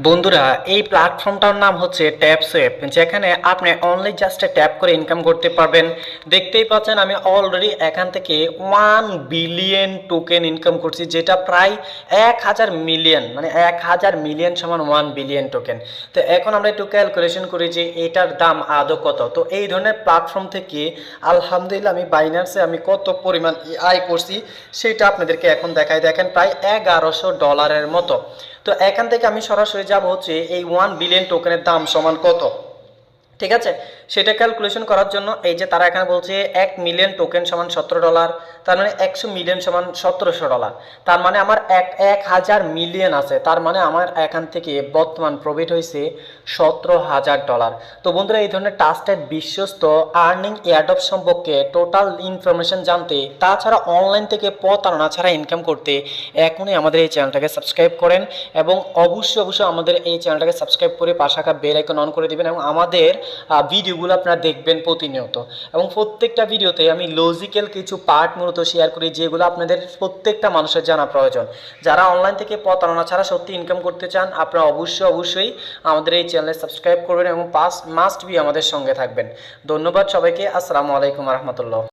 বন্ধুরা, এই প্ল্যাটফর্মটার নাম হচ্ছে ট্যাপসেপ, যেখানে আপনি অনলি জাস্ট ট্যাপ করে ইনকাম করতে পারবেন। দেখতেই পাচ্ছেন আমি অলরেডি এখান থেকে 1 বিলিয়ন টোকেন ইনকাম করছি, যেটা প্রায় 1,000 মিলিয়ন, মানে 1,000 মিলিয়ন সমান 1 বিলিয়ন টোকেন। তো এখন আমরা একটু ক্যালকুলেশন করি যে এটার দাম আদৌ কত। তো এই ধরনের প্ল্যাটফর্ম থেকে আলহামদুলিল্লাহ আমি বাইন্যান্সে আমি কত পরিমাণ আয় করছি সেটা আপনাদেরকে এখন দেখাই। দেখেন প্রায় $1100 মতো। তো এখান থেকে আমি সরাসরি যাব হচ্ছে এই 1 বিলিয়ন টোকেনের দাম সমান কত, ঠিক আছে। সেটা ক্যালকুলেশন করার জন্য এই যে তারা এখানে বলছে 1 মিলিয়ন টোকেন সমান $17, তার মানে 100 মিলিয়ন সমান $1700। তার মানে আমার 1,000 মিলিয়ন আছে, তার মানে আমার এখান থেকে বর্তমান প্রফিট হয়েছে $17,000। তো বন্ধুরা, এই ধরনের ট্রাস্টেড বিশ্বস্ত আর্নিং এয়ারড্রপ সম্পর্কে টোটাল ইনফরমেশন জানতে, তাছাড়া অনলাইন থেকে প্রতারণা ছাড়া ইনকাম করতে এখনই আমাদের এই চ্যানেলটাকে সাবস্ক্রাইব করেন এবং অবশ্যই আমাদের এই চ্যানেলটাকে সাবস্ক্রাইব করে পাশে থাকা বেল আইকন অন করে দিবেন এবং আমাদের ভিডিওগুলো আপনারা দেখবেন প্রতিনিয়ত। এবং প্রত্যেকটা ভিডিওতে আমি লজিক্যাল কিছু পার্ট মূলত শেয়ার করি, যেগুলো আপনাদের প্রত্যেকটা মানুষের জানা প্রয়োজন। যারা অনলাইন থেকে প্রতারণা ছাড়া সত্যি ইনকাম করতে চান, আপনারা অবশ্যই আমাদের এই চ্যানেলে সাবস্ক্রাইব করবেন এবং মাস্ট বি আমাদের সঙ্গে থাকবেন। ধন্যবাদ সবাইকে। আসসালামু আলাইকুম রহমতুল্লাহ।